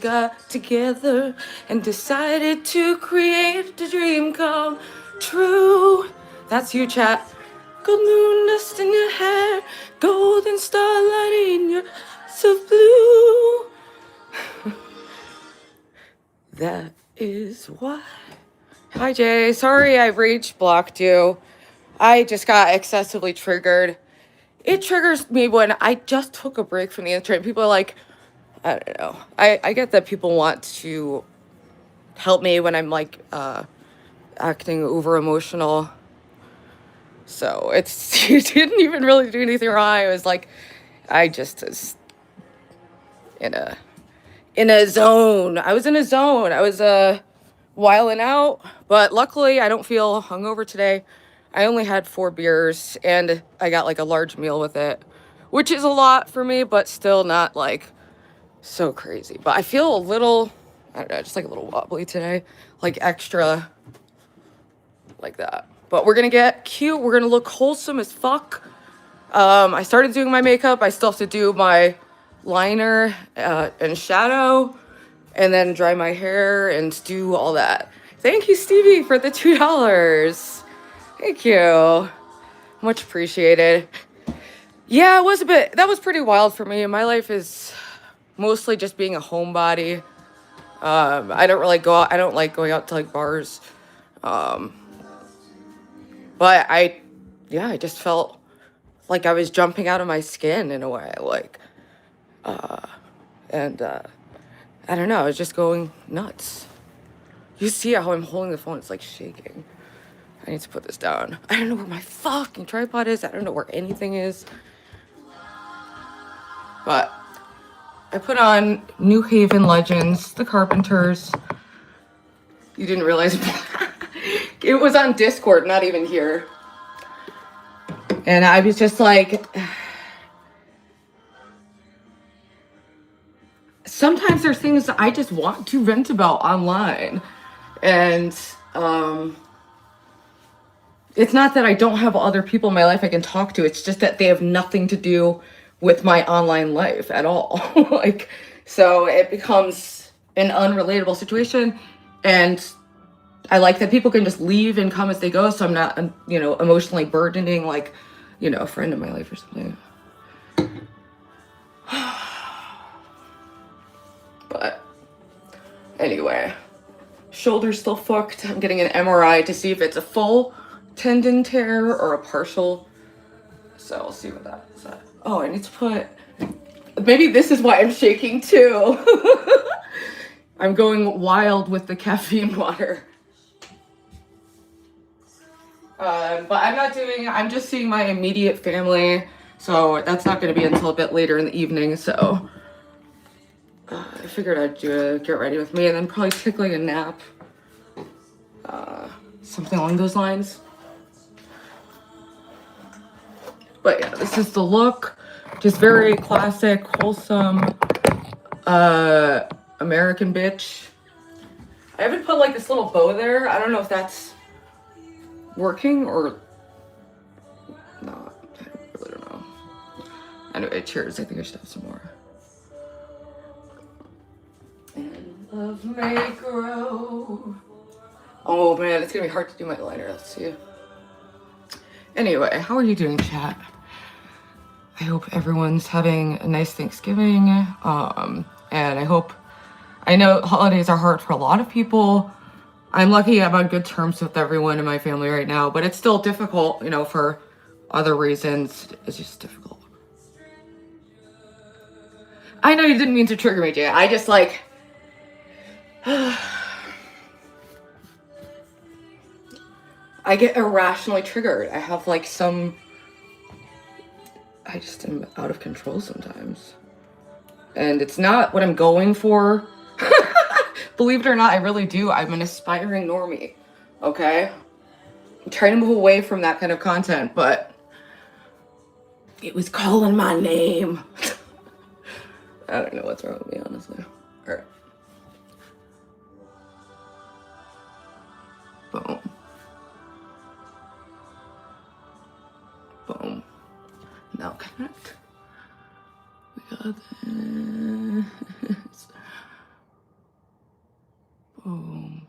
got together and decided to create a dream come true. That's you, chat. Gold moon dust in your hair, golden starlight in your eyes of blue. That is why. Hi, Jay. Sorry I rage blocked you. I just got excessively triggered. It triggers me when I just took a break from the internet. People are like, I don't know. I get that people want to help me when I'm like acting over emotional. So it's you didn't even really do anything wrong. I was like, I just was in a zone. I was in a zone. I was whiling out, but luckily I don't feel hungover today. I only had 4 beers and I got like a large meal with it, which is a lot for me, but still not like so crazy. But I feel a little, I don't know, just like a little wobbly today, like extra like that. But we're gonna get cute. We're gonna look wholesome as fuck. I started doing my makeup. I still have to do my liner and shadow, and then dry my hair and do all that. Thank you, Stevie, for the $2. Thank you. Much appreciated. Yeah, it was a bit, that was pretty wild for me. My life is mostly just being a homebody. I don't really go out, I don't like going out to like bars. But I just felt like I was jumping out of my skin in a way, like, and I don't know, I was just going nuts. You see how I'm holding the phone, it's like shaking. I need to put this down. I don't know where my fucking tripod is. I don't know where anything is. But I put on New Haven Legends, The Carpenters. You didn't realize it was on Discord, not even here. And I was just like, sometimes there's things that I just want to vent about online. And it's not that I don't have other people in my life I can talk to. It's just that they have nothing to do with my online life at all. Like, so it becomes an unrelatable situation. And I like that people can just leave and come as they go. So I'm not, emotionally burdening, like, a friend in my life or something. But anyway, shoulder's still fucked. I'm getting an MRI to see if it's a full tendon tear or a partial. So I'll see what that is. Oh, I need to put, maybe this is why I'm shaking too. I'm going wild with the caffeine water. But I'm just seeing my immediate family. So that's not going to be until a bit later in the evening. So I figured I'd get ready with me and then probably take like a nap. Something along those lines. But yeah, this is the look. Just very classic, wholesome, American bitch. I haven't put like this little bow there. I don't know if that's working or not. I really don't know. Anyway, cheers. I think I should have some more. And love may grow. Oh man, it's gonna be hard to do my liner. Let's see. Anyway, how are you doing, chat? I hope everyone's having a nice Thanksgiving. And I know holidays are hard for a lot of people. I'm lucky I'm on good terms with everyone in my family right now, but it's still difficult, for other reasons. It's just difficult. I know you didn't mean to trigger me, Jay. I just like, I get irrationally triggered. I have like I just am out of control sometimes. And it's not what I'm going for. Believe it or not, I really do. I'm an aspiring normie, okay? I'm trying to move away from that kind of content, but it was calling my name. I don't know what's wrong with me, honestly. All right. Boom. Boom. Now connect. We got this. Don't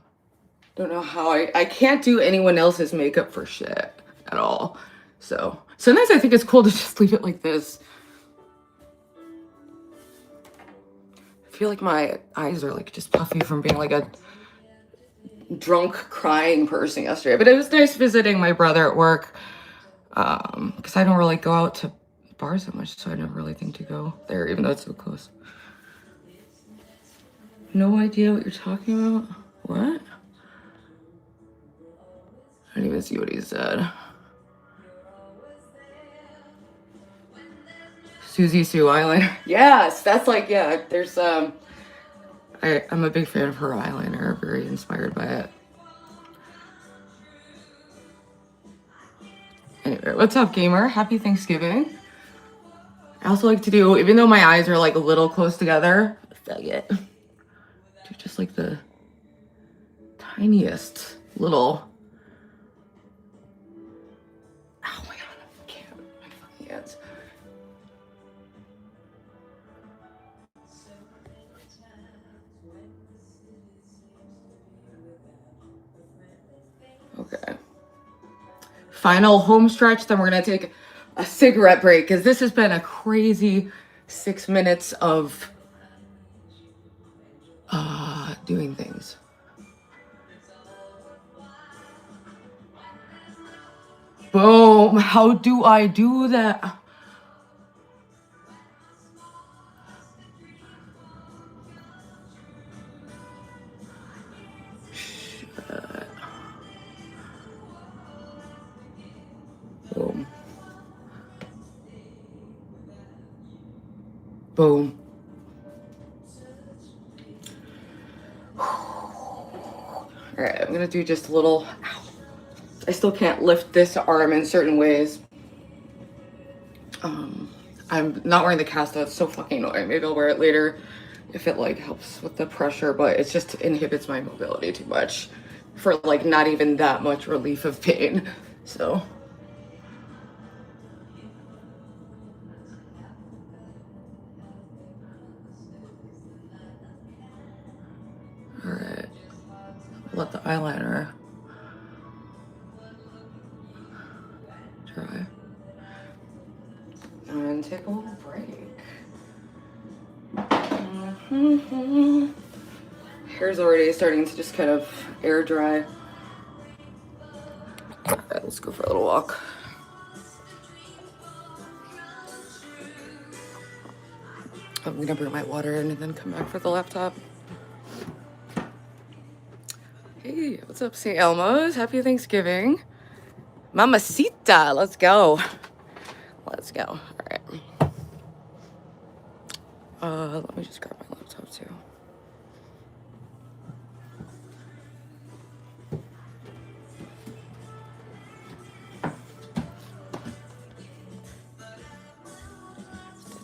know how I can't do anyone else's makeup for shit at all. So sometimes I think it's cool to just leave it like this. I feel like my eyes are like just puffy from being like a drunk crying person yesterday, but it was nice visiting my brother at work, because I don't really go out to bars that much, so I never really think to go there, even though it's so close. No idea what you're talking about. What? I didn't even see what he said. Susie Sue eyeliner. Yes, that's like, yeah, there's I'm a big fan of her eyeliner, very inspired by it. Anyway, what's up, gamer? Happy Thanksgiving. I also like to do, even though my eyes are like a little close together, do just like the tiniest little. Oh my god, I can't. My fucking hands. Okay. Final home stretch, then we're gonna take a cigarette break because this has been a crazy 6 minutes of doing things. Boom. How do I do that? Shit. Boom. Boom. All right, I'm gonna do just a little. Ow. I still can't lift this arm in certain ways. I'm not wearing the cast. That's so fucking annoying. Maybe I'll wear it later if it like helps with the pressure, but it just inhibits my mobility too much for like not even that much relief of pain. So. All right. Let the eyeliner dry. And take a little break. Hair's already starting to just kind of air dry. All right, let's go for a little walk. I'm gonna bring my water in and then come back for the laptop. Hey, what's up, St. Elmo's? Happy Thanksgiving. Mamacita, let's go. Let's go. All right. Let me just grab my laptop too.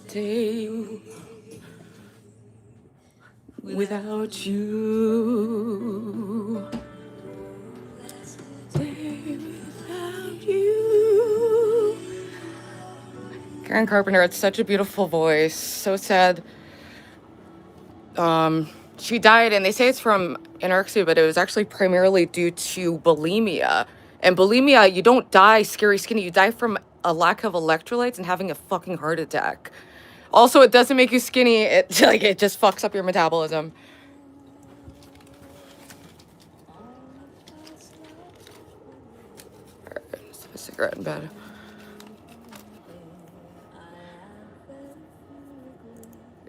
Day without you. Day without you. Karen Carpenter had such a beautiful voice. So sad. She died, and they say it's from anorexia, but it was actually primarily due to bulimia. And bulimia, you don't die scary skinny. You die from a lack of electrolytes and having a fucking heart attack. Also, it doesn't make you skinny. It just fucks up your metabolism. All right, let's have a cigarette in bed.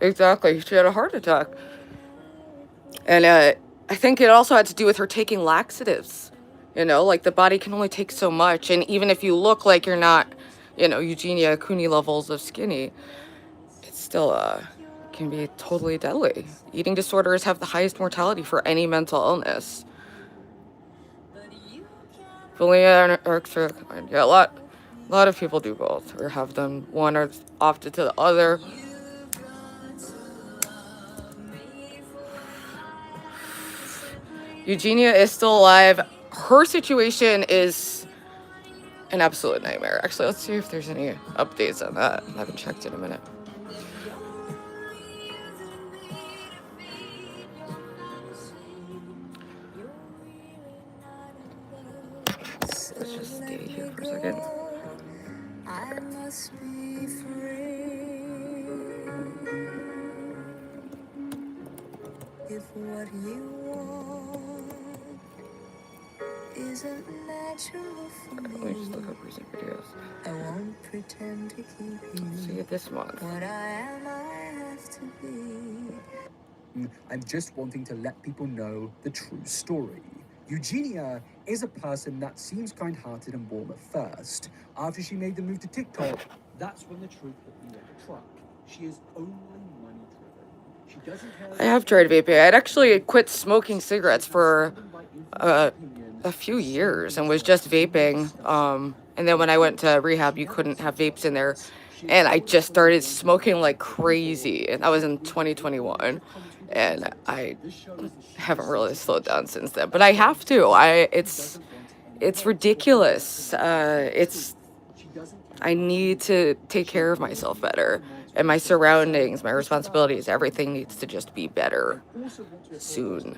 Exactly. She had a heart attack. And I think it also had to do with her taking laxatives. You know, like the body can only take so much. And even if you look like you're not, Eugenia Cooney levels of skinny, it's still can be totally deadly. Eating disorders have the highest mortality for any mental illness. Bulimia and anorexia, yeah, a lot of people do both or have them one or opted to the other. Eugenia is still alive. Her situation is an absolute nightmare. Actually, let's see if there's any updates on that. I haven't checked in a minute. Let's just stay here for a second. I must be free. If what you want isn't natural for Let me just look me, up recent videos. I won't pretend to keep Let's see you it this month. what I am, I have to be. I'm just wanting to let people know the true story. Eugenia is a person that seems kind-hearted and warm at first. After she made the move to TikTok, that's when the truth hit me like a truck. She is only money-driven. She doesn't care. I have tried vaping. I'd actually quit smoking cigarettes for a few years and was just vaping. And then when I went to rehab, you couldn't have vapes in there. And I just started smoking like crazy. And that was in 2021. And I haven't really slowed down since then. But I have to. It's ridiculous. I need to take care of myself better. And my surroundings, my responsibilities, everything needs to just be better soon.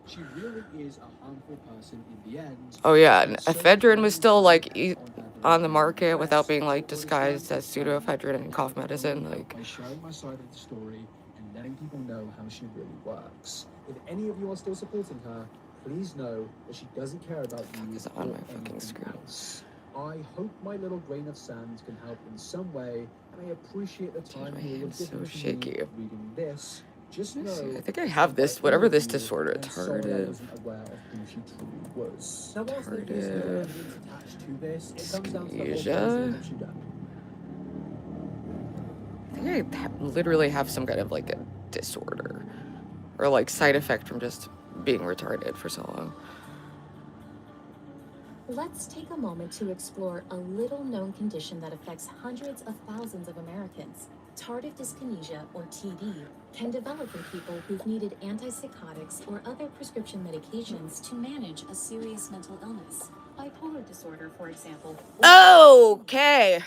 She really is a harmful person in the end. Oh yeah, and ephedrine was still like on the market without being like disguised as pseudoephedrine and cough medicine. Like, by sharing my side of the story and letting people know how she really works. If any of you are still supporting her, please know that she doesn't care about you it's on or my fucking anything screen. else. I hope my little grain of sand can help in some way, and I appreciate the time my you will hand's give so me shaky. reading this. Just know, I think I have this, whatever this disorder, I'm sorry I tardive. wasn't aware of who she truly was. Now, whilst there is no evidence attached to this, it comes down to the whole Dyskinesia. that she done. I think I literally have some kind of like a disorder or like side effect from just being retarded for so long. Let's take a moment to explore a little-known condition that affects hundreds of thousands of Americans. Tardive dyskinesia, or TD, can develop in people who've needed antipsychotics or other prescription medications to manage a serious mental illness. Bipolar disorder, for example. Okay.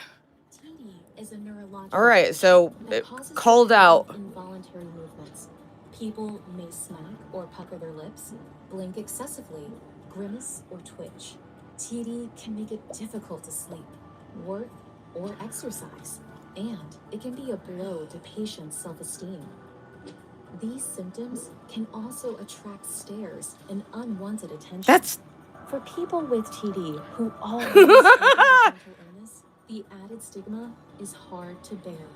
TD is a neurological All right, so that it causes called out. involuntary movements. People may smack or pucker their lips, blink excessively, grimace or twitch. TD can make it difficult to sleep, work, or exercise, and it can be a blow to patients' self-esteem. These symptoms can also attract stares and unwanted attention. That's For people with TD who already struggle with mental illness, the added stigma is hard to bear.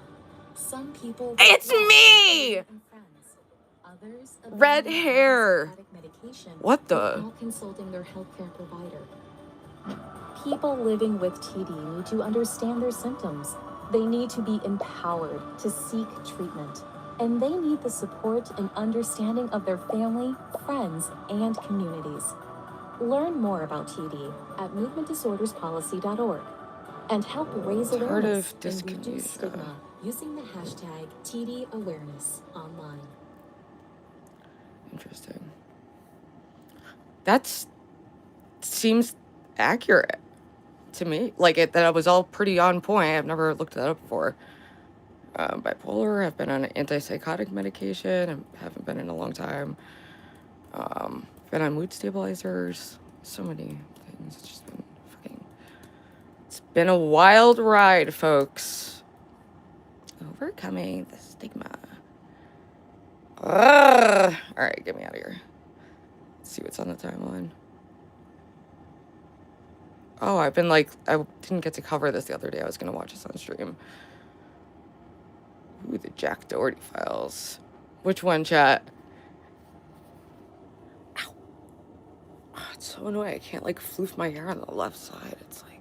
Some people It's me! and friends. Others Red abandon hair. antipsychotic medication What the? without consulting their healthcare provider. People living with TD need to understand their symptoms. They need to be empowered to seek treatment. And they need the support and understanding of their family, friends, and communities. Learn more about TD at movementdisorderspolicy.org and help raise awareness Tardive and reduce dyskinesia. stigma using the hashtag TDAwareness online. Interesting. That seems accurate to me. Like that was all pretty on point. I've never looked that up before. Bipolar. I've been on antipsychotic medication. I haven't been in a long time. Been on mood stabilizers. So many things. It's just been it's been a wild ride, folks. Overcoming the stigma. Ugh. All right, get me out of here. Let's see what's on the timeline. Oh, I didn't get to cover this the other day. I was going to watch this on stream. Ooh, the Jack Doherty files. Which one, chat? Ow. Oh, it's so annoying. I can't, floof my hair on the left side. It's like...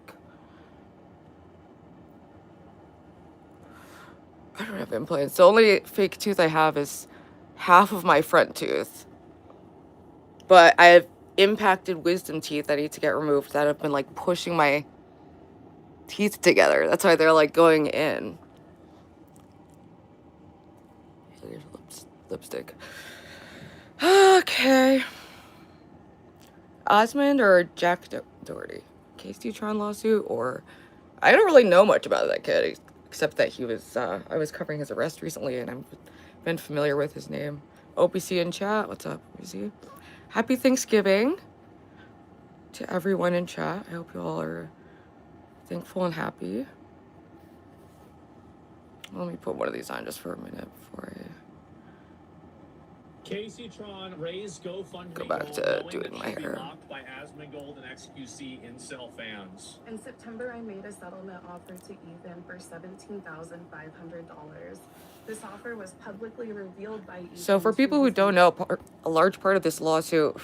I don't have implants. The only fake tooth I have is half of my front tooth. But I have impacted wisdom teeth that need to get removed that have been, pushing my teeth together. That's why they're, going in. Here's lipstick. Okay. Osmond or Jack Doherty? Case Dutron lawsuit, or... I don't really know much about that kid, except that he was, I was covering his arrest recently, and I've been familiar with his name. OPC in chat, what's up, OPC? Happy Thanksgiving. to everyone in chat. I hope you all are thankful and happy. Let me put one of these on just for a minute before I Casey Tron raised GoFundMe go back goal, to knowing doing that my she'd be hair. mocked by Asmongold and XQC incel fans. In September, I made a settlement offer to Ethan for $17,500. This offer was publicly revealed by Ethan. So for people who don't know, a large part of this lawsuit,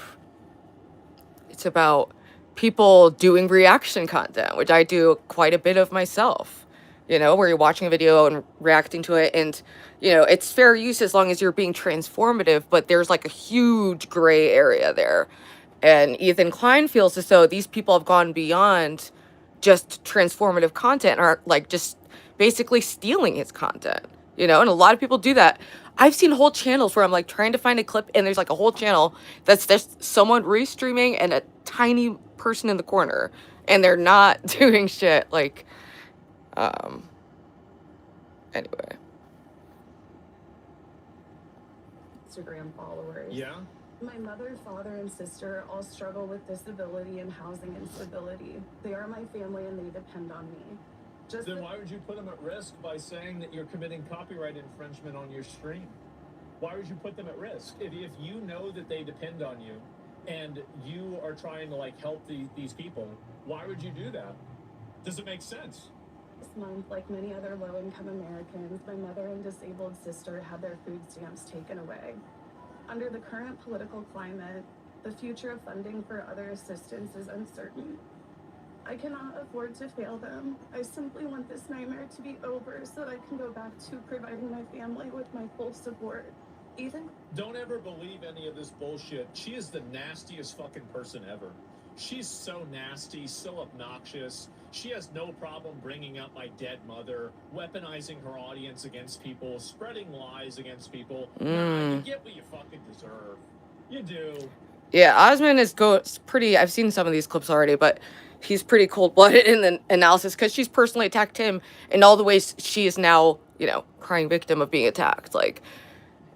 it's about people doing reaction content, which I do quite a bit of myself. You know, where you're watching a video and reacting to it, and you know, it's fair use as long as you're being transformative, but there's like a huge gray area there. And Ethan Klein feels as though these people have gone beyond just transformative content, are like just basically stealing his content, you know, and a lot of people do that. I've seen whole channels where I'm like trying to find a clip and there's like a whole channel that's just someone restreaming and a tiny person in the corner and they're not doing shit. Like, anyway. Instagram followers. Yeah? My mother, father, and sister all struggle with disability and housing instability. They are my family and they depend on me. Then why would you put them at risk by saying that you're committing copyright infringement on your stream? Why would you put them at risk? If you know that they depend on you and you are trying to like help these people, why would you do that? Does it make sense? This month, like many other low-income Americans, my mother and disabled sister had their food stamps taken away. Under the current political climate, the future of funding for other assistance is uncertain. I cannot afford to fail them. I simply want this nightmare to be over so that I can go back to providing my family with my full support. Ethan? Don't ever believe any of this bullshit. She is the nastiest fucking person ever. She's so nasty, so obnoxious. She has no problem bringing up my dead mother, weaponizing her audience against people, spreading lies against people. Nah, you get what you fucking deserve. You do. Yeah, Osmond is pretty. I've seen some of these clips already, but he's pretty cold-blooded in the analysis because she's personally attacked him in all the ways she is now, you know, crying victim of being attacked. Like,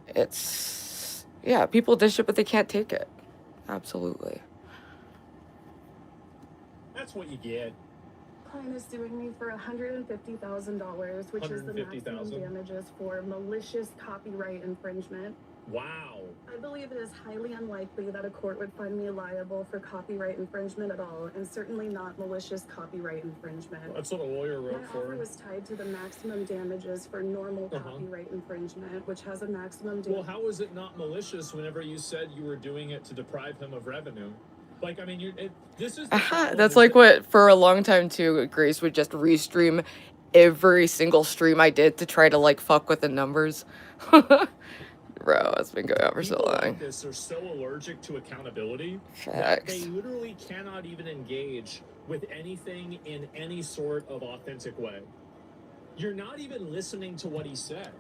it's, yeah, people dish it, but they can't take it. Absolutely. That's what you get. Klein is suing me for $150,000, which is the maximum damages for malicious copyright infringement. Wow. I believe it is highly unlikely that a court would find me liable for copyright infringement at all, and certainly not malicious copyright infringement. That's what a lawyer wrote My for. offer was tied to the maximum damages for normal copyright infringement, which has a maximum damage. Well, how is it not malicious whenever you said you were doing it to deprive him of revenue? Like, I mean, this is... That's like what, for a long time, too, Grace would just restream every single stream I did to try to, like, fuck with the numbers. Bro, it's been going on for so long. Like this are so allergic to accountability that they literally cannot even engage with anything in any sort of authentic way. You're not even listening to what he said.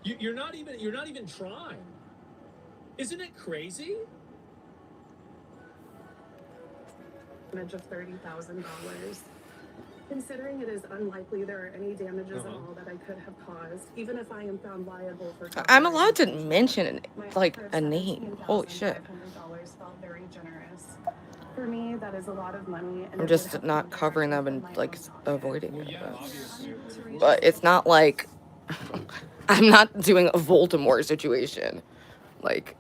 You're not even trying. Isn't it crazy? Damage of $30,000. Considering it is unlikely there are any damages at all that I could have caused, even if I am found liable for I'm allowed to mention, like, a name. Holy shit. $500 felt very generous. For me, that is a lot of money. And I'm just not covering them and, like, avoiding it. But it's not like I'm not doing a Voldemort situation. Like,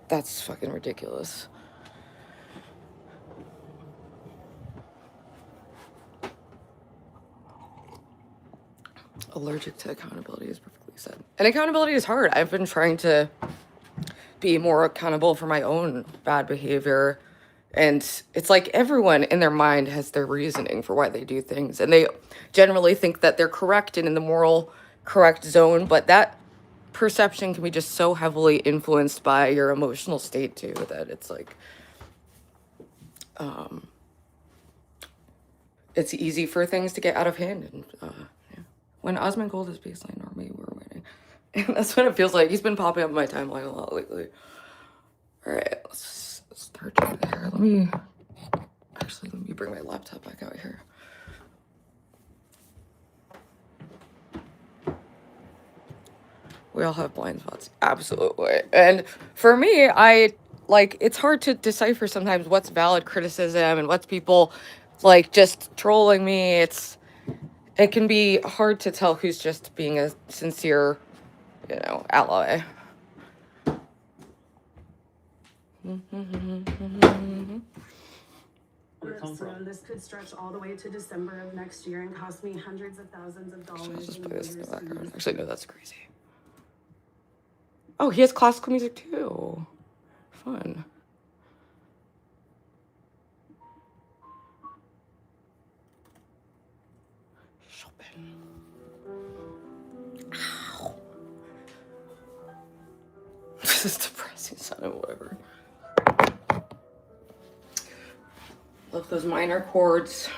that's fucking ridiculous. Allergic to accountability is perfectly said. And accountability is hard. I've been trying to be more accountable for my own bad behavior. And it's like everyone in their mind has their reasoning for why they do things. And they generally think that they're correct and in the moral correct zone. But that perception can be just so heavily influenced by your emotional state too, that it's like, it's easy for things to get out of hand. And, when Osmond Gold is baseline, normally we're winning. And that's what it feels like. He's been popping up in my timeline a lot lately. All right, let's start doing there. Let me bring my laptop back out here. We all have blind spots, absolutely. And for me, I like, it's hard to decipher sometimes what's valid criticism and what's people like just trolling me. It can be hard to tell who's just being a sincere, ally. Where it come from? This could stretch all the way to December of next year and cost me hundreds of thousands of So let's dollars just in play this in the lawyers' background. fees. Actually, no, that's crazy. Oh, he has classical music too. Fun. Chopin. Ow. This is depressing sounding, whatever. Love those minor chords.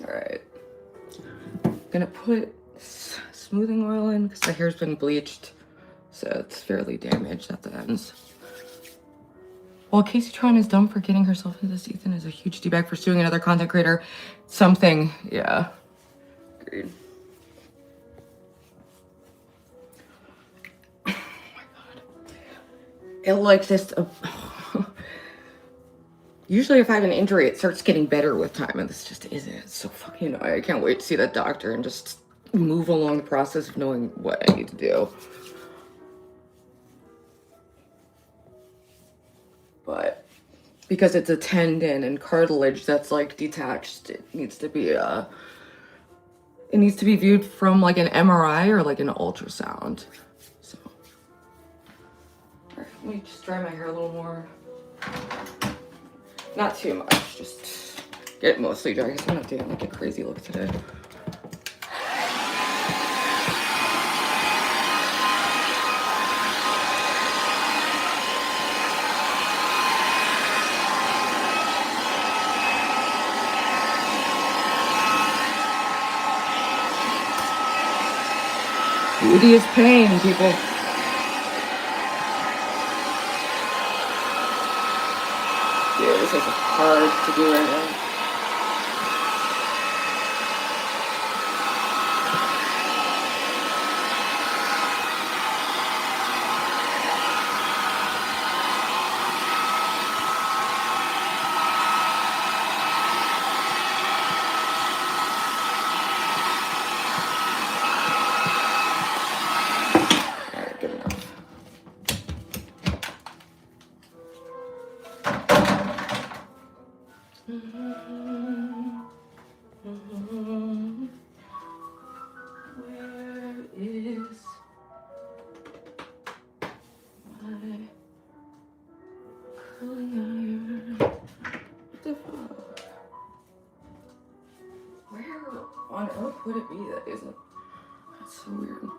All right. I'm gonna put smoothing oil in because the hair's been bleached, so it's fairly damaged at the ends. While Casey Tron is dumb for getting herself into this, Ethan is a huge D-bag for suing another content creator. Something, yeah. Agreed. Oh my god. It like this. Usually if I have an injury, it starts getting better with time, and this just isn't. It's so fucking annoying. I can't wait to see that doctor and just move along the process of knowing what I need to do. But because it's a tendon and cartilage that's like detached, it needs to be viewed from like an MRI or like an ultrasound. So, all right, let me just dry my hair a little more. Not too much, just get it mostly dry because I'm not doing like a crazy look today. Beauty is pain, people. Dude, this is hard to do right now. All right, good enough. Where is my curling iron? What the fuck? Where on earth would it be that isn't? That's so weird.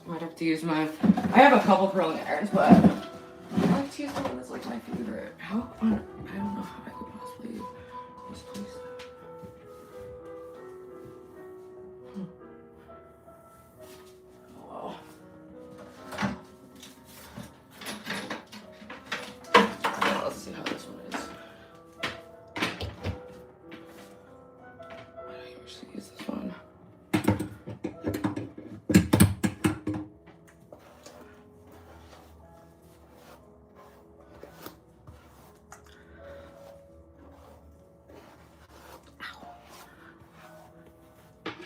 Might have to use my. I have a couple curling irons, but I like to use the one that's like my favorite. How on? I don't know how I could possibly misplace that. Oh well. Yeah, let's see how this one is. I usually use this one.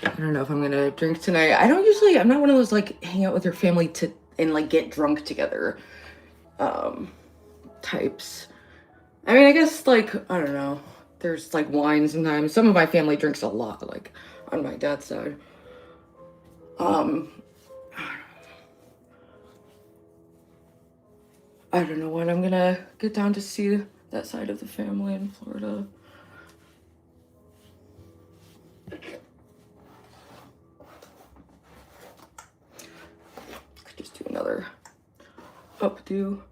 I don't know if I'm gonna drink tonight. I'm not one of those like hang out with your family and like get drunk together types. I mean, I guess like, I don't know. There's like wine sometimes. Some of my family drinks a lot, like on my dad's side. I don't know when I'm gonna get down to see that side of the family in Florida. Could just do another updo. All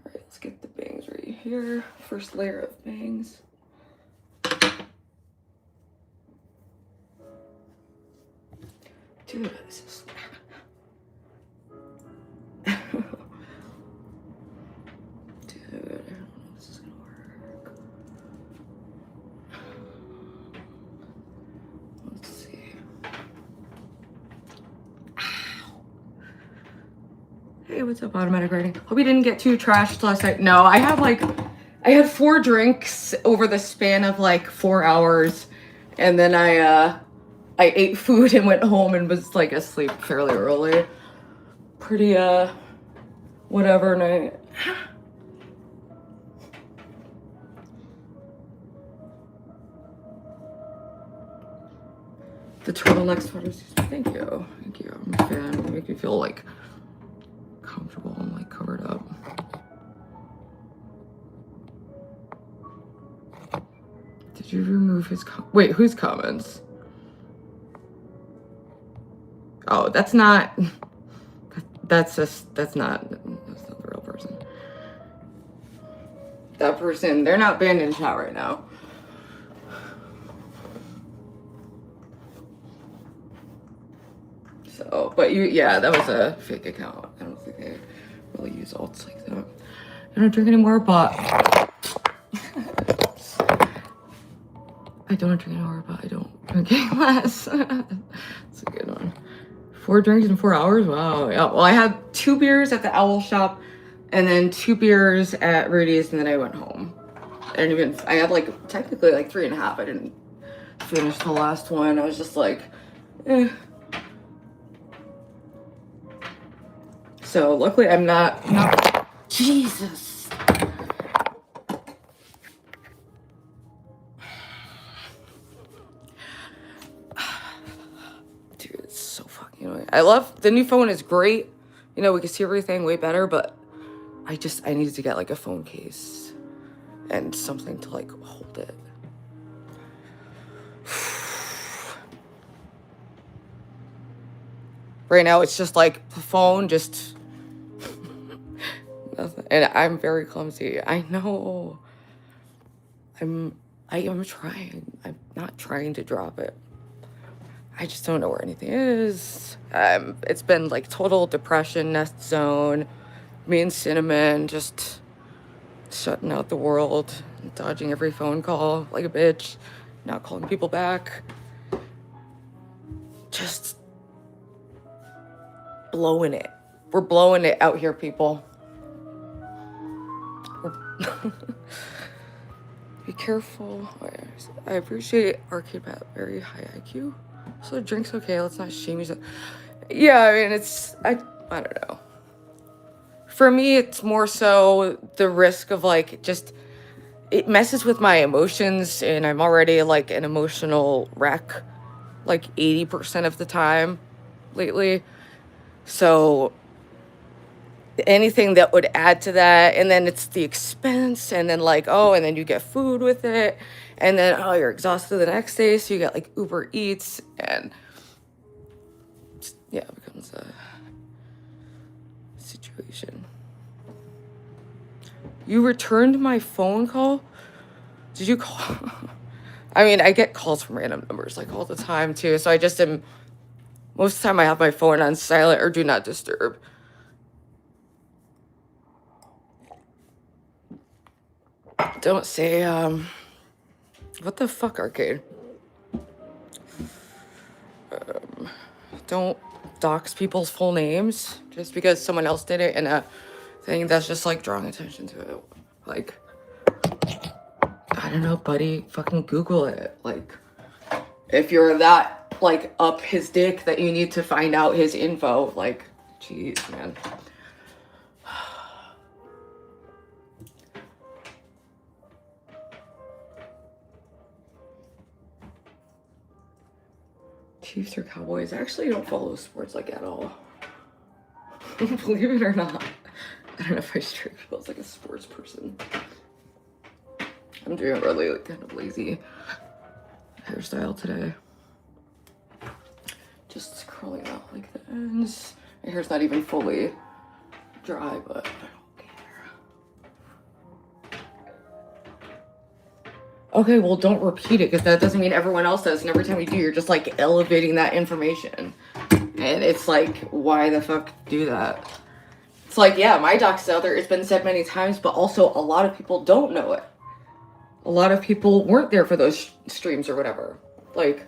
right, let's get the bangs right here. First layer of bangs. Dude, this is. Dude, I don't know if this is gonna work. Let's see. Hey, what's up, automatic writing? Hope you didn't get too trashed last night. No, I had 4 drinks over the span of like 4 hours, and then I ate food and went home and was like asleep fairly early. Pretty whatever night. The turtleneck sweaters. Thank you. Thank you. I'm a fan. They make me feel like comfortable and like covered up. Did you remove his wait, whose comments? Oh, that's not the real person. That person, they're not banned in chat right now. So, but yeah, that was a fake account. I don't think they really use alts like that. I don't drink anymore, but I don't drink anymore, but I don't drink any less. That's a good one. 4 drinks in 4 hours? Wow. Yeah. Well, I had 2 beers at the Owl Shop and then 2 beers at Rudy's, and then I went home. I had like technically like 3.5. I didn't finish the last one. I was just like, eh. So luckily I'm not Jesus. Dude, it's so fucking annoying. I love the new phone is great. You know, we can see everything way better, but I needed to get like a phone case and something to like hold it. Right now it's just like the phone just nothing. And I'm very clumsy. I know. I am trying. I'm not trying to drop it. I just don't know where anything is. It's been like total depression, nest zone. Me and Cinnamon just shutting out the world, dodging every phone call like a bitch, not calling people back. Just blowing it. We're blowing it out here, people. Be careful. I appreciate Arcade Pat, very high IQ. So drink's okay, let's not shame yourself. Yeah, I mean, I don't know. For me, it's more so the risk of like, just, it messes with my emotions, and I'm already like an emotional wreck, like 80% of the time lately. So anything that would add to that, and then it's the expense, and then like, oh, and then you get food with it, and then, oh, you're exhausted the next day, so you get like Uber Eats, and yeah, it becomes a situation. You returned my phone call? Did you call? I mean, I get calls from random numbers like all the time too, so I just am, most of the time I have my phone on silent or do not disturb. Don't say, what the fuck, Arcade? Don't dox people's full names just because someone else did it in a thing. That's just like drawing attention to it. Like, I don't know, buddy, fucking Google it. Like, if you're that like up his dick that you need to find out his info, like, jeez, man. Chiefs or Cowboys? I actually don't follow sports like at all. Believe it or not. I don't know if I strike people as like a sports person. I'm doing a really like, kind of lazy hairstyle today. Just curling out like the ends. My hair's not even fully dry, but I don't care. Okay, well, don't repeat it, because that doesn't mean everyone else does, and every time you do, you're just like elevating that information. And it's like, why the fuck do that? It's like, yeah, my doc's out there, it's been said many times, but also a lot of people don't know it. A lot of people weren't there for those streams or whatever. Like,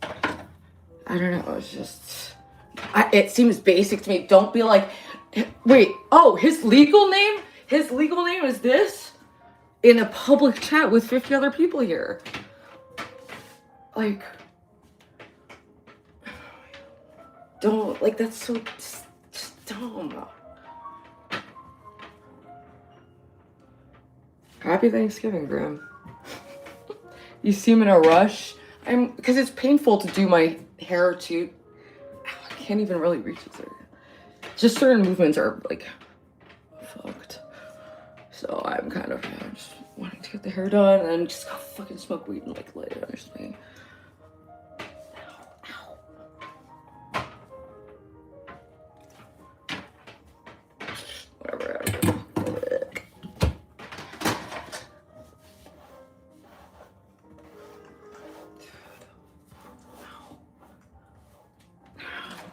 I don't know, it's just, It seems basic to me. Don't be like, wait, oh, his legal name is this in a public chat with 50 other people here. Like, don't, like, that's so just dumb. Happy Thanksgiving, Graham. You seem in a rush. Because it's painful to do my hair too. I can't even really reach this area. Just certain movements are like fucked. So I'm kind of just wanting to get the hair done and then just go fucking smoke weed and like light it under something. Whatever.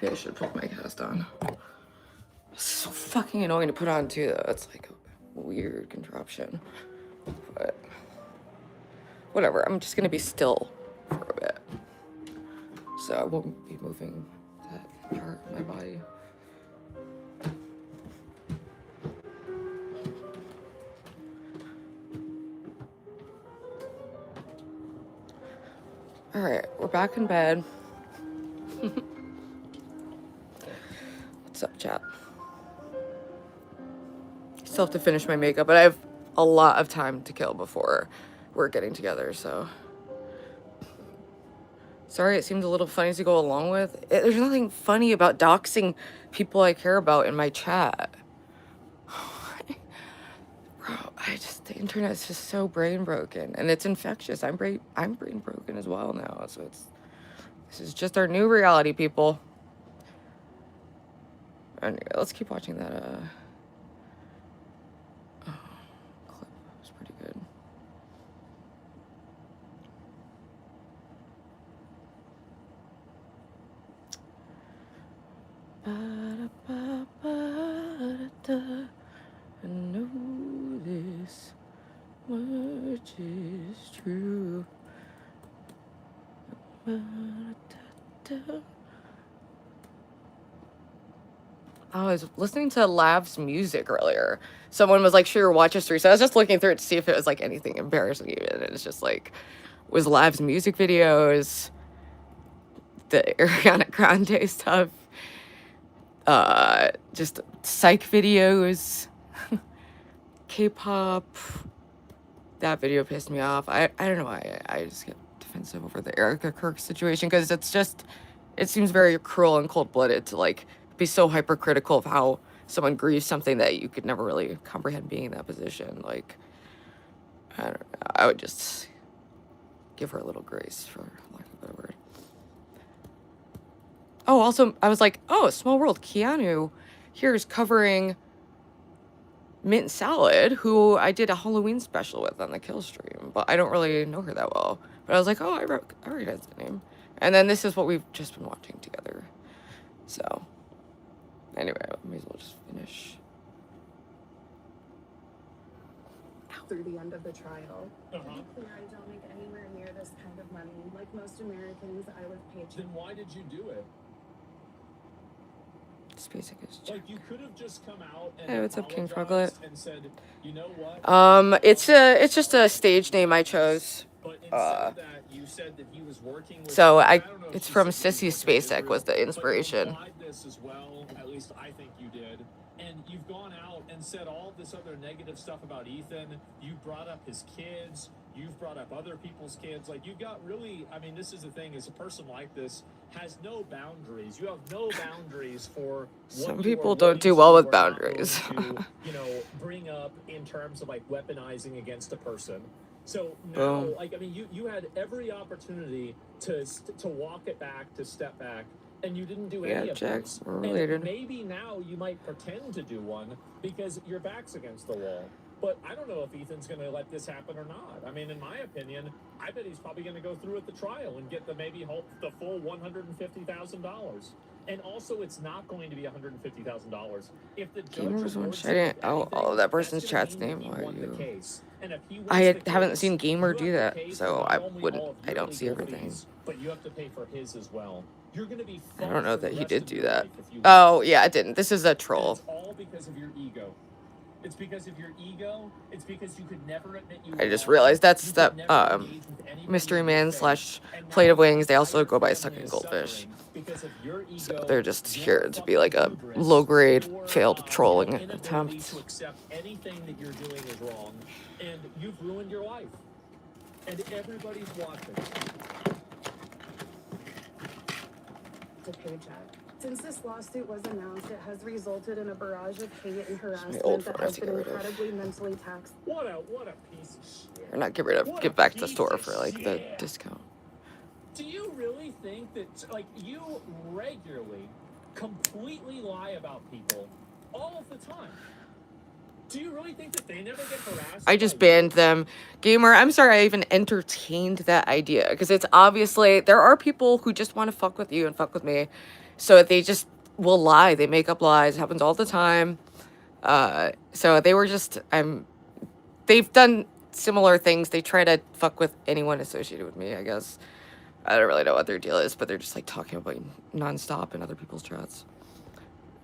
Maybe I should put my cast on. It's so fucking annoying to put on too, though. It's like a weird contraption. But whatever. I'm just gonna be still for a bit, so I won't be moving that part of my body. All right, we're back in bed. What's up, chat? Still have to finish my makeup, but I have a lot of time to kill before we're getting together, so. Sorry, it seemed a little funny to go along with. There's nothing funny about doxing people I care about in my chat. Bro, the internet's just so brain broken, and it's infectious. I'm brain broken as well now, so this is just our new reality, people. Anyway, let's keep watching that clip. It was pretty good. I know this much is true. I was listening to Lav's music earlier. Someone was like, "Sure, watch history." So I was just looking through it to see if it was like anything embarrassing even. And it's just like, was Lav's music videos, the Ariana Grande stuff, just psych videos, K-pop. That video pissed me off. I don't know why I just get defensive over the Erica Kirk situation, because it seems very cruel and cold-blooded to like be so hypercritical of how someone grieves something that you could never really comprehend being in that position. Like, I don't know. I would just give her a little grace, for lack of a better word. Oh, also, I was like, oh, Small World. Keanu here's covering Mint Salad, who I did a Halloween special with on the Kill stream, but I don't really know her that well. But I was like, oh, I recognize the name. And then this is what we've just been watching together. So, anyway, I may as well just finish. Through the end of the trial. To Uh-huh. be clear, I don't make anywhere near this kind of money. Like most Americans, I live paycheck. Then why did you do it? It's basic as Like, you could have just come out and Hey, what's up, King apologized Froglet? and said, you know what? It's just a stage name I chose. But instead of that, you said that he was working with So don't know if it's she from said he Sissy was working with Spacek was the Israel, but you inspiration. implied this as well. At least I think you did. And you've gone out and said all this other negative stuff about Ethan. You brought up his kids. You've brought up other people's kids. Like, you've got really, I mean, this is the thing, is a person like this has no boundaries. You have no boundaries for what Some you people are don't willing do to well with or not boundaries. willing to, you know, bring up in terms of like weaponizing against a person. So now, Boom. like, I mean, you had every opportunity to walk it back, to step back, and you didn't do any of Jack, those. we're And related. maybe now you might pretend to do one because your back's against the wall. But I don't know if Ethan's going to let this happen or not. I mean, in my opinion, I bet he's probably going to go through with the trial and get the full $150,000. And also, it's not going to be $150,000. If the judge Gamers one awards I didn't. him Oh, anything, that person's that's gonna chat's mean that name. he Why are won the you? case. And if he wins I the haven't case, seen Gamer you do have to that, pay for so not I only wouldn't. all of I your don't see legal everything. fees, but you have to pay for his as well. You're going to be I don't fucked know for the that he rest did of do your that. life if you Oh, yeah, it didn't. This is a And troll. it's all because of your ego. It's because of your ego. It's because you could never admit you I were just wrong. realized that's You that could never engage with anybody Mystery in good Man faith. / And Plate now of your Wings. They also entire go by family Sucking is Goldfish. suffering because of your So ego, they're just your here to be like fucking a hubris, low-grade your failed trolling inability attempt. to accept anything that you're doing is wrong, and you've ruined your life. And everybody's watching. To paycheck. Since this lawsuit was announced, it has resulted in a barrage of hate and My harassment old that phone I have has to been get rid of. incredibly mentally taxing. What a piece of shit. Or not get rid of, What give a back to the piece store of for like the shit. discount. Do you really think that, like, you regularly completely lie about people all of the time? Do you really think that they never get harassed? I just by you? banned them. Gamer, I'm sorry I even entertained that idea. Because it's obviously, there are people who just want to fuck with you and fuck with me. So they just will lie. They make up lies. It happens all the time. So they were just, they've done similar things. They try to fuck with anyone associated with me, I guess. I don't really know what their deal is, but they're just like talking about me nonstop in other people's chats.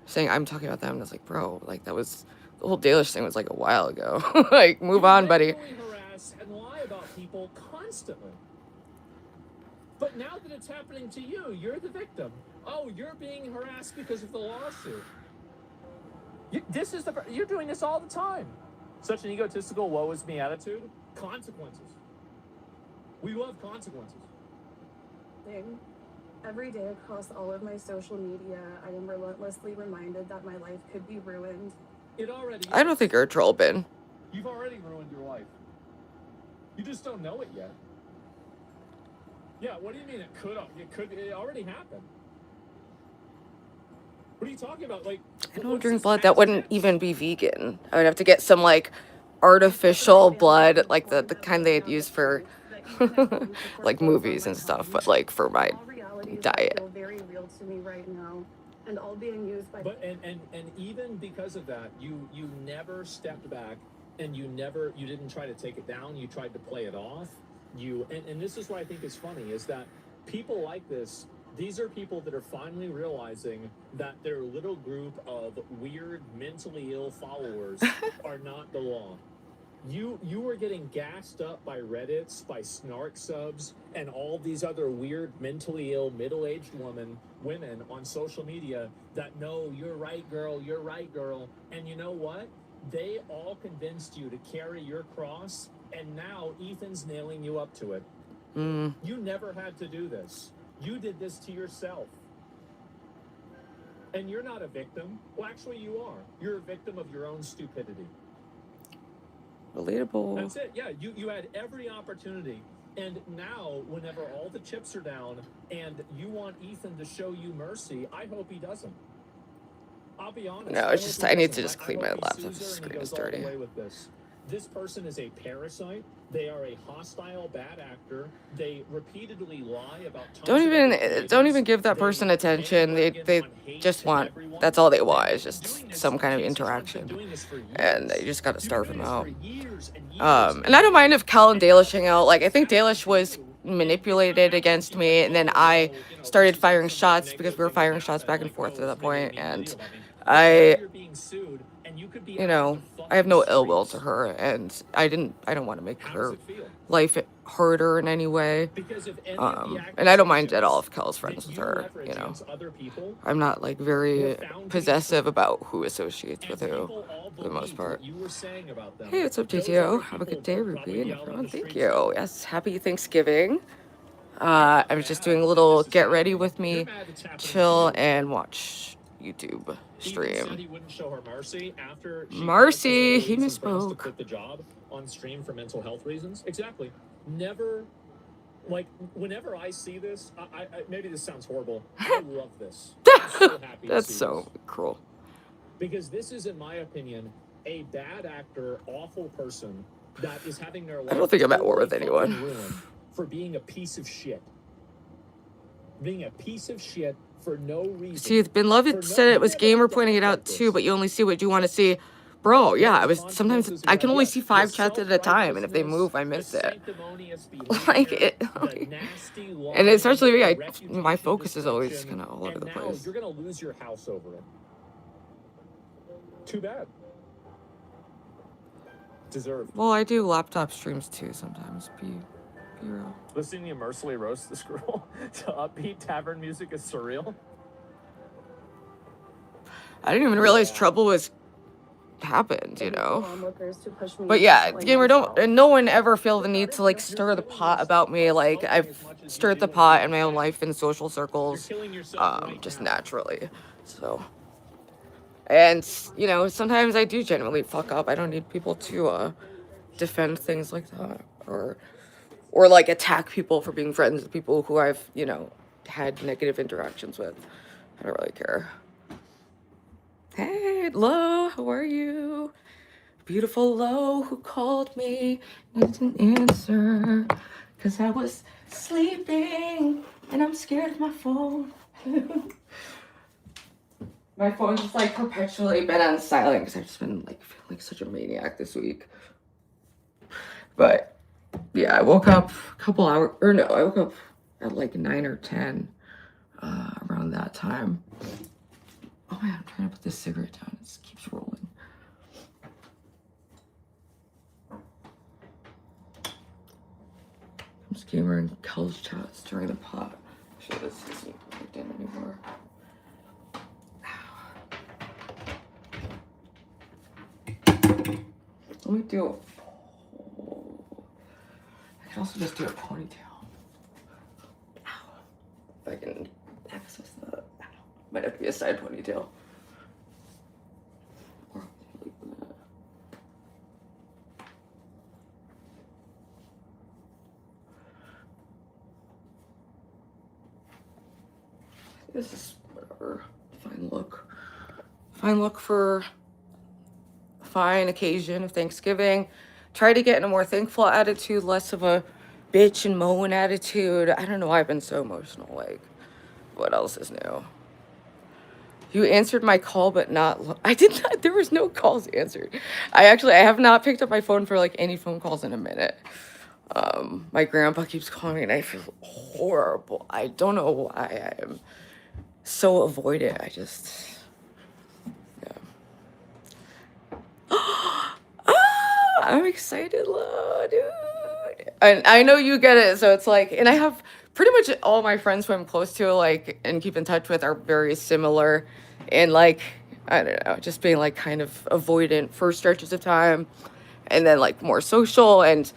Saying I'm talking about them, and it's like, bro, like that was, the whole Dalish thing was like a while ago. Like, move You on, buddy. regularly harass and lie about people constantly. But now that it's happening to you, you're the victim. Oh, you're being harassed because of the lawsuit. You're doing this all the time. Such an egotistical, woe is me attitude. Consequences. We love consequences. Thing. Every day across all of my social media, I am relentlessly reminded that my life could be ruined. It already is. I don't think you're a troll, Ben. You've already ruined your life. You just don't know it yet. Yeah, what do you mean it could? It already happened. What are you talking about? Like, I don't what's drink this blood. That past wouldn't tense? even be vegan. I would have to get some like artificial blood, like the kind they'd use for like movies and stuff, but like for my All realities diet. that feel very real to me right now, and all being used by. But and even because of that, you never stepped back, and you didn't try to take it down. You tried to play it off. And this is what I think is funny is that people like this. These are people that are finally realizing that their little group of weird, mentally ill followers are not the law. You were getting gassed up by Reddits, by snark subs, and all these other weird, mentally ill, middle-aged women on social media that, no, you're right, girl, you're right, girl. And you know what? They all convinced you to carry your cross, and now Ethan's nailing you up to it. You never had to do this. You did this to yourself. And you're not a victim. Well, actually, you are. You're a victim of your own stupidity. Relatable. That's it. Yeah, you had every opportunity. And now, whenever all the chips are down and you want Ethan to show you mercy, I hope he doesn't. I'll be honest. No, it's just, I need to just clean my laptop. laptop. The screen is dirty. This person is a parasite. They are a hostile, bad actor. They repeatedly lie about. Don't even give that person attention. They just want, that's all they want, is just some kind of interaction. And you just gotta starve them out. And I don't mind if Cal and Dalish hang out. Like, I think Dalish was manipulated against me, and then I started firing shots because we were firing shots back and forth at that point, and you know, I have no ill will to her, and I don't want to make her life harder in any way. And I don't mind at all if Kel's friends with her, you know. I'm not like very possessive about who associates with who, for the most part. Hey, what's up, TTO? Have a good day, Ruby and everyone. Thank you. Yes, happy Thanksgiving. I was just doing a little get ready with me, chill, and watch YouTube stream. Marcy, he misspoke. Quit the job on stream for mental health reasons. Exactly. Never, like, whenever I see this, I maybe this sounds horrible. I love this. I'm so happy That's to see so this. cruel. Because this is, in my opinion, a bad actor, awful person that is having their life. I don't think I'm at war with anyone. For being a piece of shit. Being a piece of shit for no reason. See, Beloved said it was gamer pointing it out too, but you only see what you want to see. Bro, yeah, I The was sometimes consequences I we can have, only yeah, see the 5 chats at a time, and if they move, I the miss it. sanctimonious Like behavior, it, the nasty and it starts lying, to be the my reputation focus is always destruction, kind of all over and the now place. you're gonna lose your house over it. Too bad. Deserved. Well, I do laptop streams too sometimes. Be real. Listening to you mercilessly roast this girl to upbeat tavern music is surreal. I didn't even realize trouble was happened, I you need know. the onlookers to push me But into yeah, killing gamer, don't, myself. and no one ever feel the Your need daughter, to like you're stir the killing pot about yourself me. by Like smoking I've as much as you stirred the do in pot in being my own fat. life in social You're circles, killing yourself right just now. naturally. So, and you know, sometimes I do genuinely fuck up. I don't need people to defend things like that, or like attack people for being friends with people who I've, you know, had negative interactions with. I don't really care. Hey, Lo, how are you? Beautiful Lo, who called me, I didn't answer, because I was sleeping, and I'm scared of my phone. My phone's just like perpetually been on silent, because I've just been like feeling like such a maniac this week. But yeah, I woke up a couple hours, or no, I woke up at like 9 or 10, around that time. Oh man, I'm trying to put this cigarette down. It just keeps rolling. I'm just gamer in Kel's chat stirring the pot. Actually, this isn't plugged in anymore. Let me do a poll. I can also just do a ponytail. Ow. If I can access that. Might have to be a side ponytail. Or leave that. This is whatever. Fine look. Fine look for a fine occasion of Thanksgiving. Try to get in a more thankful attitude, less of a bitch and moan attitude. I don't know why I've been so emotional. Like, what else is new? You answered my call, but not. I did not. There was no calls answered. I have not picked up my phone for like any phone calls in a minute. My grandpa keeps calling me, and I feel horrible. I don't know why I am so avoidant. I just, yeah. I'm excited, dude. And I know you get it, so it's like, and I have pretty much all my friends who I'm close to, like, and keep in touch with are very similar, and like, I don't know, just being like kind of avoidant for stretches of time, and then like more social, and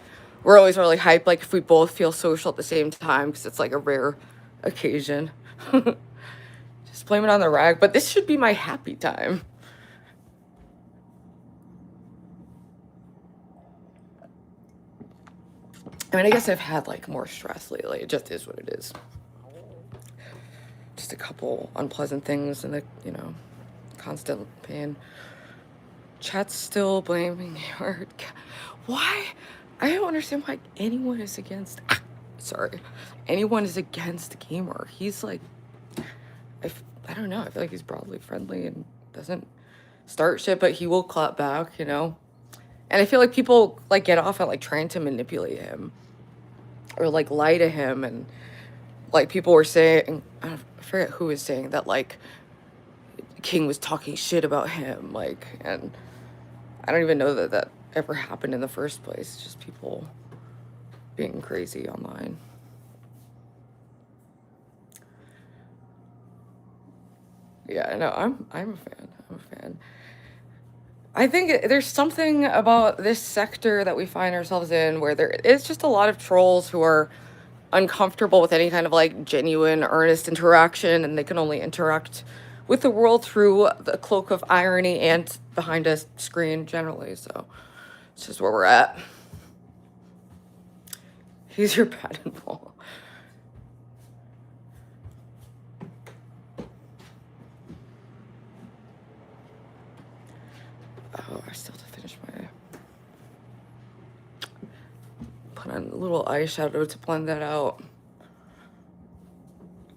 we're always really hyped, like if we both feel social at the same time, because it's like a rare occasion. Just blame it on the rag, but this should be my happy time. I mean, I guess I've had like more stress lately. It just is what it is. Just a couple unpleasant things and the, you know, constant pain. Chat's still blaming her. Why? I don't understand why anyone is against. Sorry. Anyone is against Gamer. He's like, I don't know. I feel like he's broadly friendly and doesn't start shit, but he will clap back, you know? And I feel like people like get off at like trying to manipulate him or like lie to him, and like people were saying, I forget who was saying that like King was talking shit about him, like, and I don't even know that that ever happened in the first place. It's just people being crazy online. Yeah, no, I'm a fan. I'm a fan. I think there's something about this sector that we find ourselves in where there is just a lot of trolls who are uncomfortable with any kind of like genuine, earnest interaction, and they can only interact with the world through the cloak of irony and behind a screen generally. So it's just where we're at. He's your bat and ball. Oh, I still have to finish my. Put on a little eyeshadow to blend that out.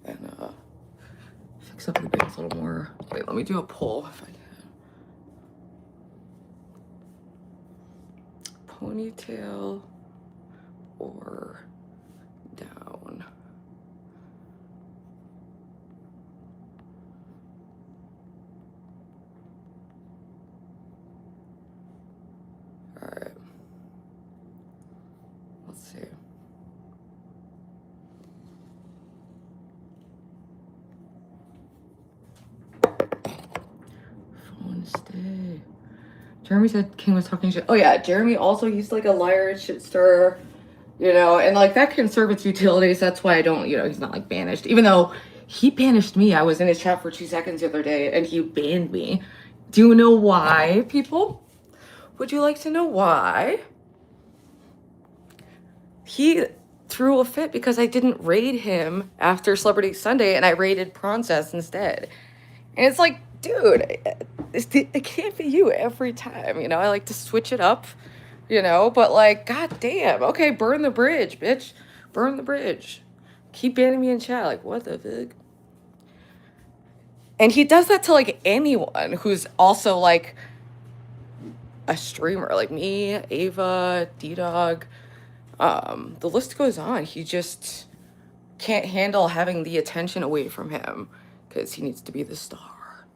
And fix up the base a little more. Wait, let me do a poll if I can. ponytail or down. All right. Let's see. Phone stay. Jeremy said King was talking shit. Oh yeah, Jeremy also, he's like a liar and shit stirrer, you know, and like that can serve its utilities. That's why I don't, you know, he's not like banished. Even though he banished me. I was in his chat for 2 seconds the other day and he banned me. Do you know why, people? Would you like to know why? He threw a fit because I didn't raid him after Celebrity Sunday and I raided Princess instead. And it's like, dude, it can't be you every time, you know? I like to switch it up, you know? But like, god damn, okay, burn the bridge, bitch. Burn the bridge. Keep banning me in chat, like, what the fuck? And he does that to like anyone who's also like a streamer, like me, Ava, D-Dog. The list goes on. He just can't handle having the attention away from him because he needs to be the star.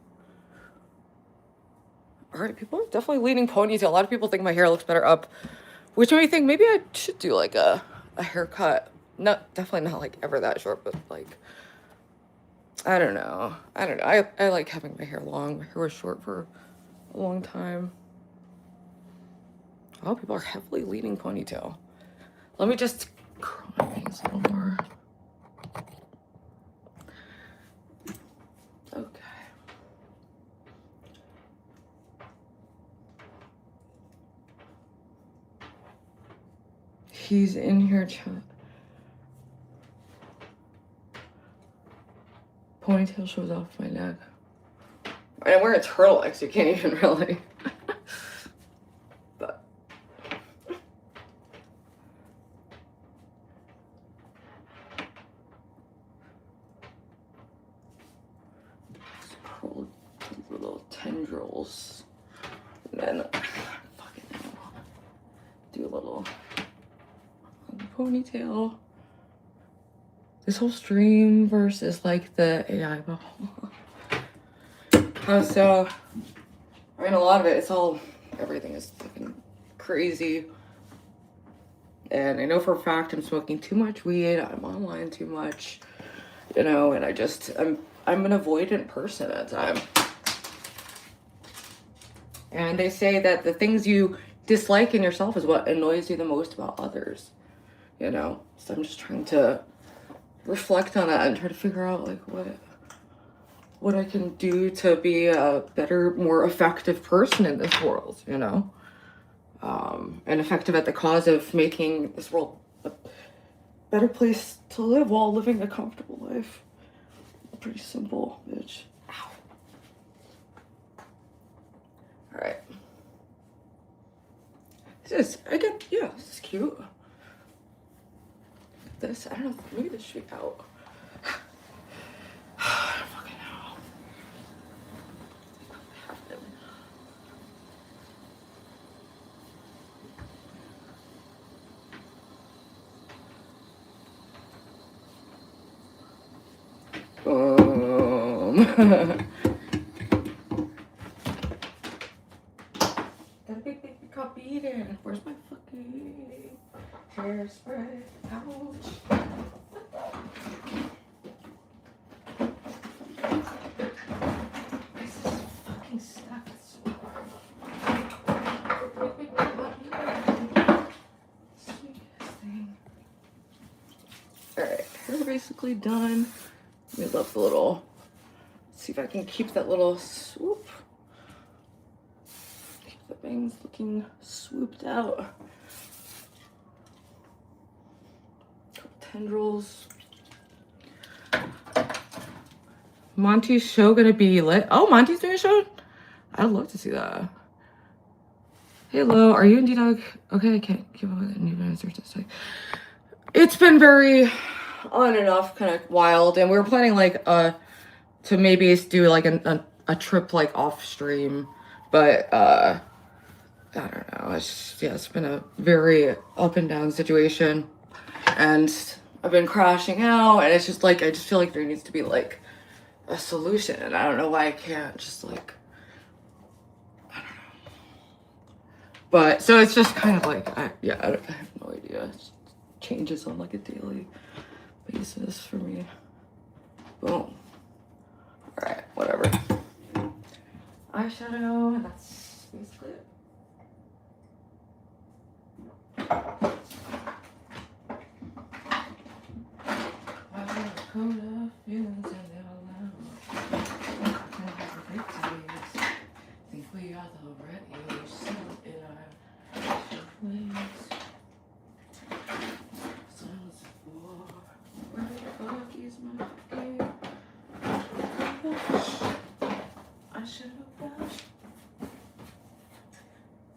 All right, people are definitely leaning ponytail. A lot of people think my hair looks better up, which made me think maybe I should do like a haircut. Not definitely not like ever that short, but like I don't know. I like having my hair long. My hair was short for a long time. Oh, people are heavily leaning ponytail. Let me just curl my bangs a little more. Okay. He's in here, chat. Ponytail shows off my neck. And I'm wearing turtlenecks, you can't even really. But just curl these little tendrils. And then fucking hell, do a little on the ponytail. This whole stream versus like the AI bubble. So, I mean, a lot of it, everything is fucking crazy. And I know for a fact I'm smoking too much weed, I'm online too much, you know, and I'm an avoidant person at times. And they say that the things you dislike in yourself is what annoys you the most about others, you know? So I'm just trying to reflect on that and try to figure out like what I can do to be a better, more effective person in this world, you know? And effective at the cause of making this world a better place to live while living a comfortable life. Pretty simple, bitch. Ow. All right. This is cute. This, I don't know, maybe this should be out. Fucking hell. Got a big cup eating. Where's my fucking hairspray? Ouch. This is fucking stuck. Sweetest thing. Alright, hair basically done. We love the little, see if I can keep that little swoop. Keep the bangs looking swooped out. Couple tendrils. Monty's show gonna be lit. Oh, Monty's doing a show? I'd love to see that. Hello, are you in D-Dog? Okay, I can't give away the new answers to say. It's been very on and off, kind of wild, and we were planning like to maybe do like a trip like off stream, but I don't know. It's been a very up and down situation, and I've been crashing out, and it's just like I just feel like there needs to be like a solution, and I don't know why I can't just like, I don't know. But so it's just kind of like I have no idea. It changes on like a daily basis for me. Boom. All right, whatever. Eyeshadow. That's basically it. Think we are the right age, still in our ways. Silence of war. Where the fuck is my ear? I should have brushed.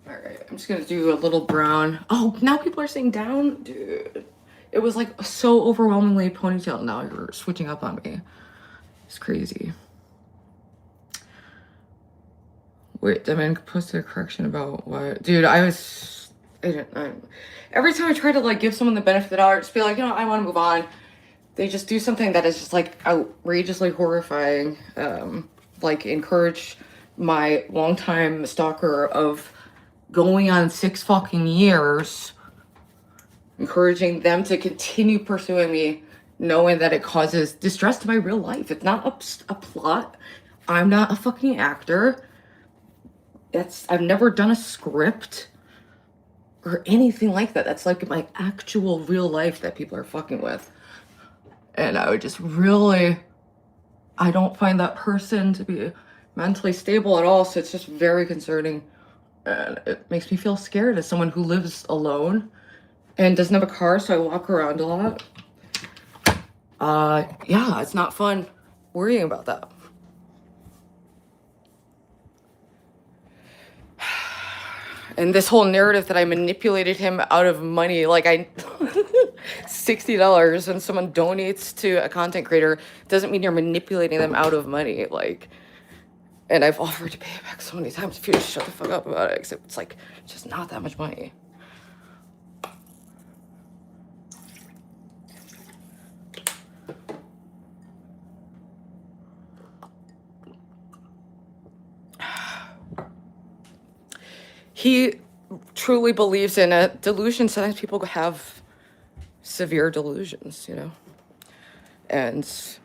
Alright, I'm just gonna do a little brown. Oh, now people are saying down? Dude. It was like so overwhelmingly ponytail. Now you're switching up on me. It's crazy. Wait, I mean, posted a correction about what? Dude, every time I try to like give someone the benefit of the doubt, just be like, I want to move on. They just do something that is just like outrageously horrifying. Like encourage my longtime stalker of going on 6 fucking years, encouraging them to continue pursuing me, knowing that it causes distress to my real life. It's not a plot. I'm not a fucking actor. I've never done a script or anything like that. That's like my actual real life that people are fucking with. And I would just really, I don't find that person to be mentally stable at all. So it's just very concerning. And it makes me feel scared as someone who lives alone and doesn't have a car. So I walk around a lot. Yeah, it's not fun worrying about that. And this whole narrative that I manipulated him out of money, like $60 when someone donates to a content creator doesn't mean you're manipulating them out of money. Like, and I've offered to pay it back so many times if you just shut the fuck up about it, except it's like just not that much money. He truly believes in a delusion. Sometimes people have severe delusions, and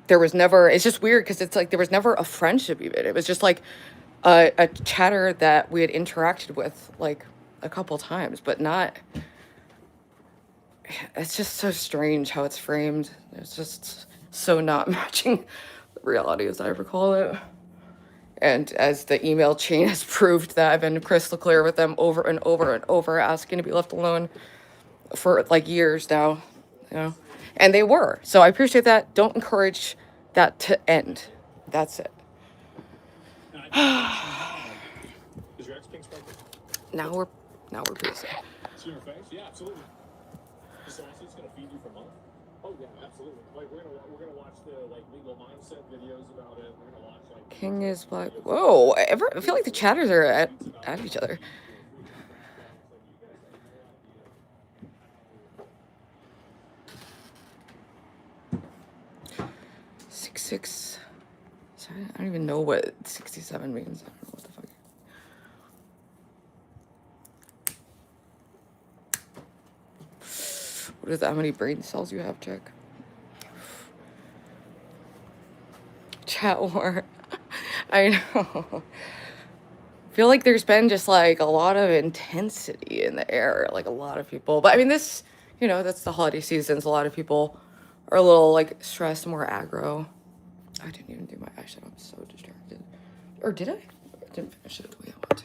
there was never, it's just weird because it's like there was never a friendship even. It was just like a chatter that we had interacted with like a couple times, but not, it's just so strange how it's framed. It's just so not matching the reality as I recall it. And as the email chain has proved that I've been crystal clear with them over and over and over, asking to be left alone for like years now, and they were. So I appreciate that. Don't encourage that to end. That's it. Is your ex pink sparkle? Now we're busy. See your face? Yeah, absolutely. So it's gonna feed you for months. Oh yeah, absolutely. Like we're gonna watch the like legal mindset videos about it. We're gonna watch like King is black. Whoa! I feel like the chatters are at each other. Six. Sorry, I don't even know what 67 means. I don't know what the fuck. What is that? How many brain cells you have, Jack? Chat war. I know. I feel like there's been just like a lot of intensity in the air, like a lot of people. But I mean, this, that's the holiday seasons. A lot of people are a little like stressed, more aggro. I didn't even do my eyeshadow. I'm so distracted. Or did I? I didn't finish it the way I want to.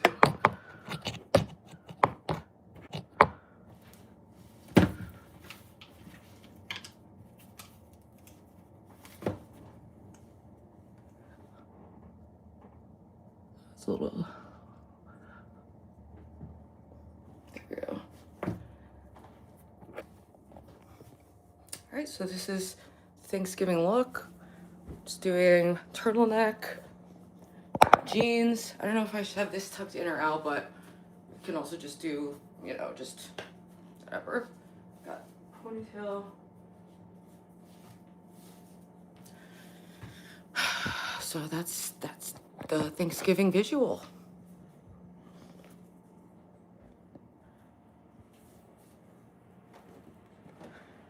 It's a little. There we go. All right, so this is Thanksgiving look. Just doing turtleneck, jeans. I don't know if I should have this tucked in or out, but can also just do, just whatever. Got ponytail. So that's the Thanksgiving visual.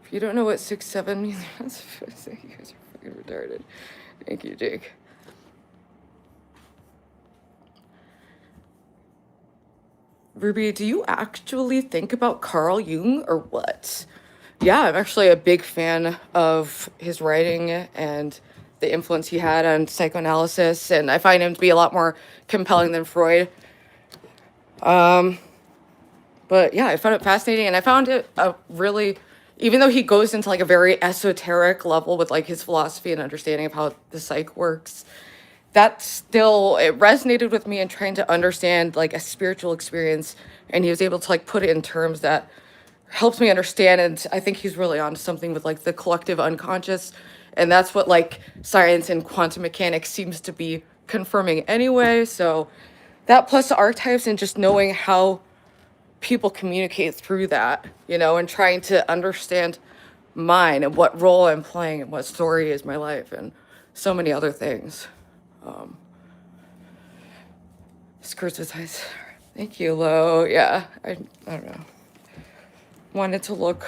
If you don't know what 6'7" means, you guys are fucking retarded. Thank you, Jake. Ruby, do you actually think about Carl Jung or what? Yeah, I'm actually a big fan of his writing and the influence he had on psychoanalysis, and I find him to be a lot more compelling than Freud. But yeah, I found it fascinating, and I found it really, even though he goes into like a very esoteric level with like his philosophy and understanding of how the psyche works, that still, it resonated with me in trying to understand like a spiritual experience, and he was able to like put it in terms that helps me understand. And I think he's really onto something with like the collective unconscious, and that's what like science and quantum mechanics seems to be confirming anyway. So that plus the archetypes and just knowing how people communicate through that, and trying to understand mine and what role I'm playing and what story is my life and so many other things. Skirts with eyes. Thank you, Lo. Yeah, I don't know. Wanted to look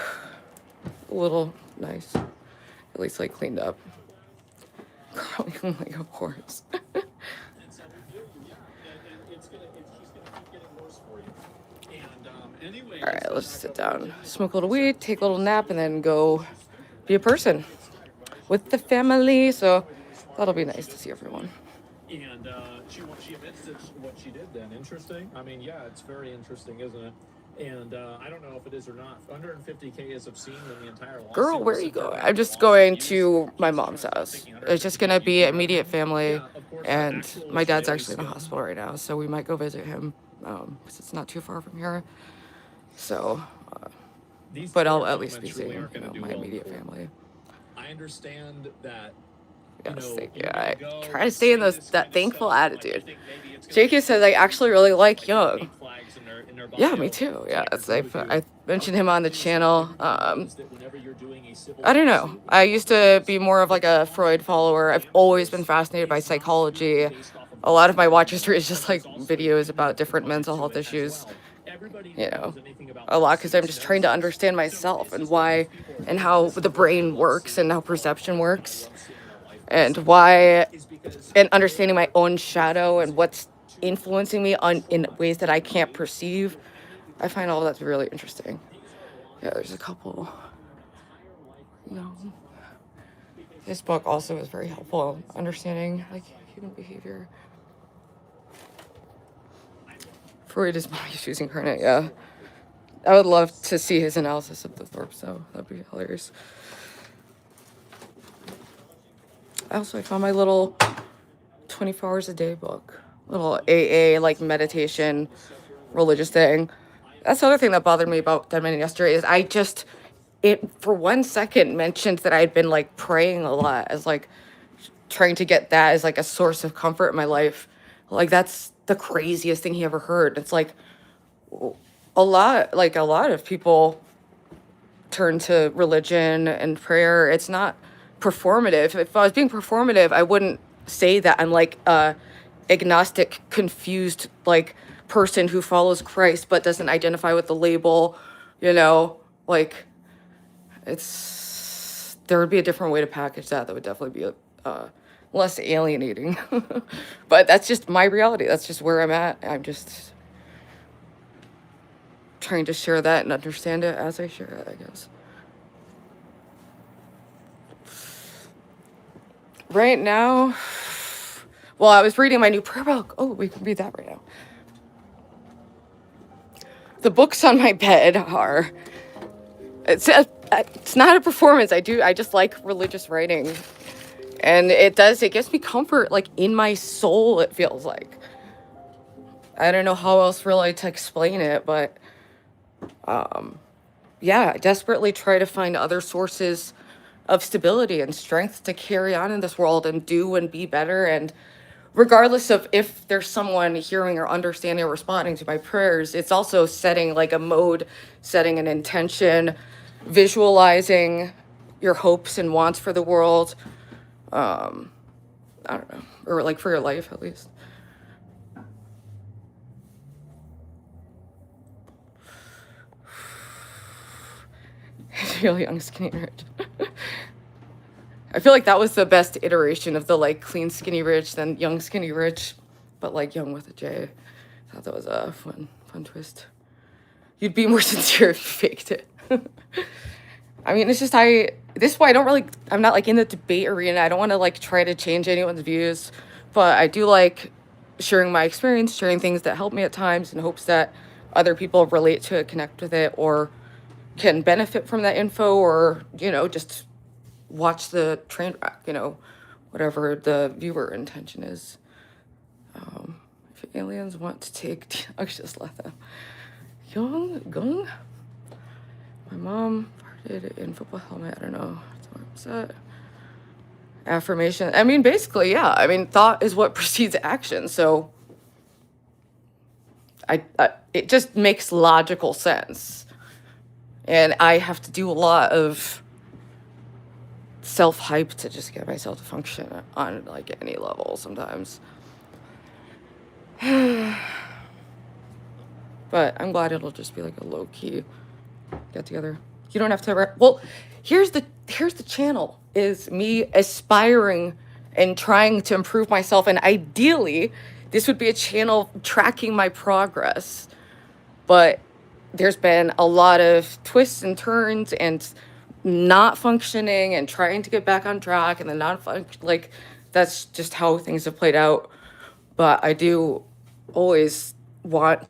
a little nice, at least like cleaned up. Crawling like a horse. And so we do, yeah. And it's just gonna keep getting worse for you. And anyway, All right, let's sit down, smoke a little weed, take a little nap, and then go be a person with the family. So that'll be nice to see everyone. And she admits that what she did then. Interesting. I mean, yeah, it's very interesting, isn't it? And I don't know if it is or not. 150K is obscene in the entire lawsuit. Girl, where are you going? I'm just going to my mom's house. It's just gonna be immediate family, and my dad's actually in the hospital right now, so we might go visit him, because it's not too far from here. So, but I'll at least be seeing my immediate family. I understand that. Yes, thank you. I try to stay in that thankful attitude. J.K. says I actually really like Jung. Yeah, me too. Yeah, I mentioned him on the channel. I don't know. I used to be more of like a Freud follower. I've always been fascinated by psychology. A lot of my watch history is just like videos about different mental health issues. A lot because I'm just trying to understand myself and why and how the brain works and how perception works. And why, and understanding my own shadow and what's influencing me in ways that I can't perceive. I find all that's really interesting. Yeah, there's a couple. This book also is very helpful understanding like human behavior. Freud is my issues incarnate. Yeah, I would love to see his analysis of the Thorpe. So that'd be hilarious. I found my little 24 hours a day book, little AA like meditation, religious thing. That's the other thing that bothered me about Dead Man yesterday is it for 1 second mentioned that I had been like praying a lot as like trying to get that as like a source of comfort in my life. Like that's the craziest thing he ever heard. It's like a lot of people turn to religion and prayer. It's not performative. If I was being performative, I wouldn't say that I'm like a agnostic, confused like person who follows Christ but doesn't identify with the label, like there would be a different way to package that would definitely be less alienating. But that's just my reality. That's just where I'm at. I'm just trying to share that and understand it as I share it, I guess. Right now, well, I was reading my new prayer book. Oh, we can read that right now. The books on my bed are, it's not a performance. I just like religious writing. And it gives me comfort, like in my soul, it feels like. I don't know how else really to explain it, but yeah, I desperately try to find other sources of stability and strength to carry on in this world and do and be better and regardless of if there's someone hearing or understanding or responding to my prayers, it's also setting like a mode, setting an intention, visualizing your hopes and wants for the world. I don't know, or like for your life at least. Real young, skinny, rich. I feel like that was the best iteration of the like clean, skinny, rich, then young, skinny, rich, but like young with a J. I thought that was a fun twist. You'd be more sincere if you faked it. I mean, it's just this is why I'm not like in the debate arena. I don't want to like try to change anyone's views, but I do like sharing my experience, sharing things that help me at times in hopes that other people relate to it, connect with it, or can benefit from that info, or, you know, just watch the train wreck, you know, whatever the viewer intention is. If aliens want to take, I just let them. Young Gung? My mom farted in football helmet. I don't know. So upset. Affirmation. I mean, basically, yeah. I mean, thought is what precedes action. So it just makes logical sense. And I have to do a lot of self-hype to just get myself to function on like any level sometimes. But I'm glad it'll just be like a low-key get together. You don't have to well, here's the channel is me aspiring and trying to improve myself, and ideally this would be a channel tracking my progress. But there's been a lot of twists and turns and not functioning and trying to get back on track, and then like that's just how things have played out. But I do always want